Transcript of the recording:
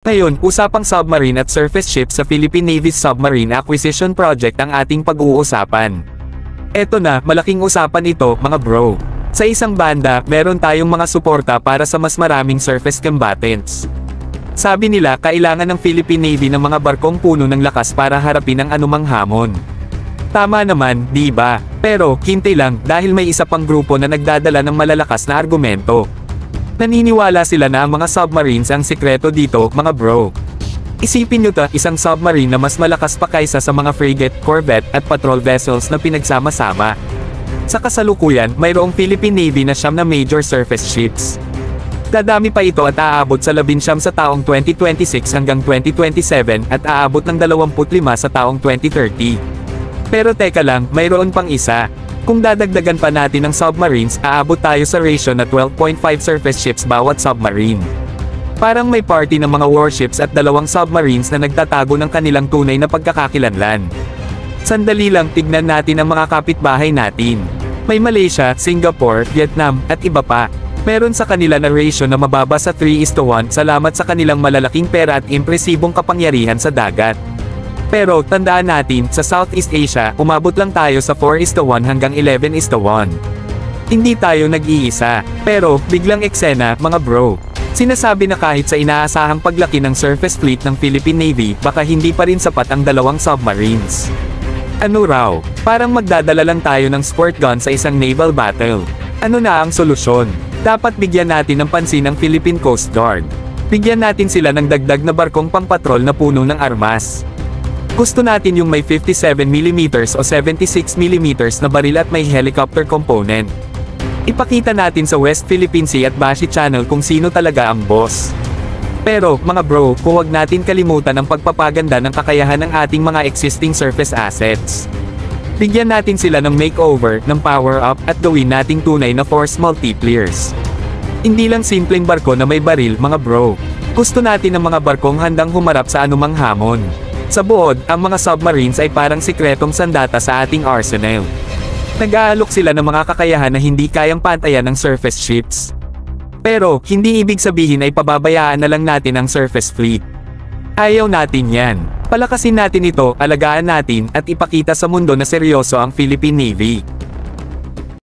Ngayon, usapang submarine at surface ship sa Philippine Navy's Submarine Acquisition Project ang ating pag-uusapan. Eto na, malaking usapan ito, mga bro. Sa isang banda, meron tayong mga suporta para sa mas maraming surface combatants. Sabi nila, kailangan ng Philippine Navy ng mga barkong puno ng lakas para harapin ang anumang hamon. Tama naman, di ba? Pero, hintay lang, dahil may isa pang grupo na nagdadala ng malalakas na argumento. Naniniwala sila na ang mga submarines ang sikreto dito, mga bro. Isipin nyo isang submarine na mas malakas pa kaysa sa mga frigate, corvette, at patrol vessels na pinagsama-sama. Sa kasalukuyan, mayroong Philippine Navy na siyam na major surface ships. Dadami pa ito at aabot sa 19 sa taong 2026 hanggang 2027 at aabot ng 25 sa taong 2030. Pero teka lang, mayroon pang isa. Kung dadagdagan pa natin ng submarines, aabot tayo sa ratio na 12.5 surface ships bawat submarine. Parang may party ng mga warships at dalawang submarines na nagtatago ng kanilang tunay na pagkakakilanlan. Sandali lang, tignan natin ang mga kapitbahay natin. May Malaysia, Singapore, Vietnam, at iba pa. Meron sa kanila na ratio na mababa sa 3:1 salamat sa kanilang malalaking pera at impresibong kapangyarihan sa dagat. Pero, tandaan natin, sa Southeast Asia, umabot lang tayo sa 4:1 hanggang 11:1. Hindi tayo nag-iisa. Pero, biglang eksena, mga bro. Sinasabi na kahit sa inaasahang paglaki ng surface fleet ng Philippine Navy, baka hindi pa rin sapat ang dalawang submarines. Ano raw? Parang magdadala lang tayo ng squirt gun sa isang naval battle. Ano na ang solusyon? Dapat bigyan natin ng pansin ang Philippine Coast Guard. Bigyan natin sila ng dagdag na barkong pangpatrol na puno ng armas. Gusto natin yung may 57mm o 76mm na baril at may helicopter component. Ipakita natin sa West Philippine Sea at Bashi Channel kung sino talaga ang boss. Pero, mga bro, huwag natin kalimutan ang pagpapaganda ng kakayahan ng ating mga existing surface assets. Bigyan natin sila ng makeover, ng power-up, at gawin nating tunay na force multipliers. Hindi lang simpleng barko na may baril, mga bro. Gusto natin ng mga barkong handang humarap sa anumang hamon. Sa buod, ang mga submarines ay parang sikretong sandata sa ating arsenal. Nag-aalok sila ng mga kakayahan na hindi kayang pantayan ng surface ships. Pero, hindi ibig sabihin ay pababayaan na lang natin ang surface fleet. Ayaw natin yan. Palakasin natin ito, alagaan natin, at ipakita sa mundo na seryoso ang Philippine Navy.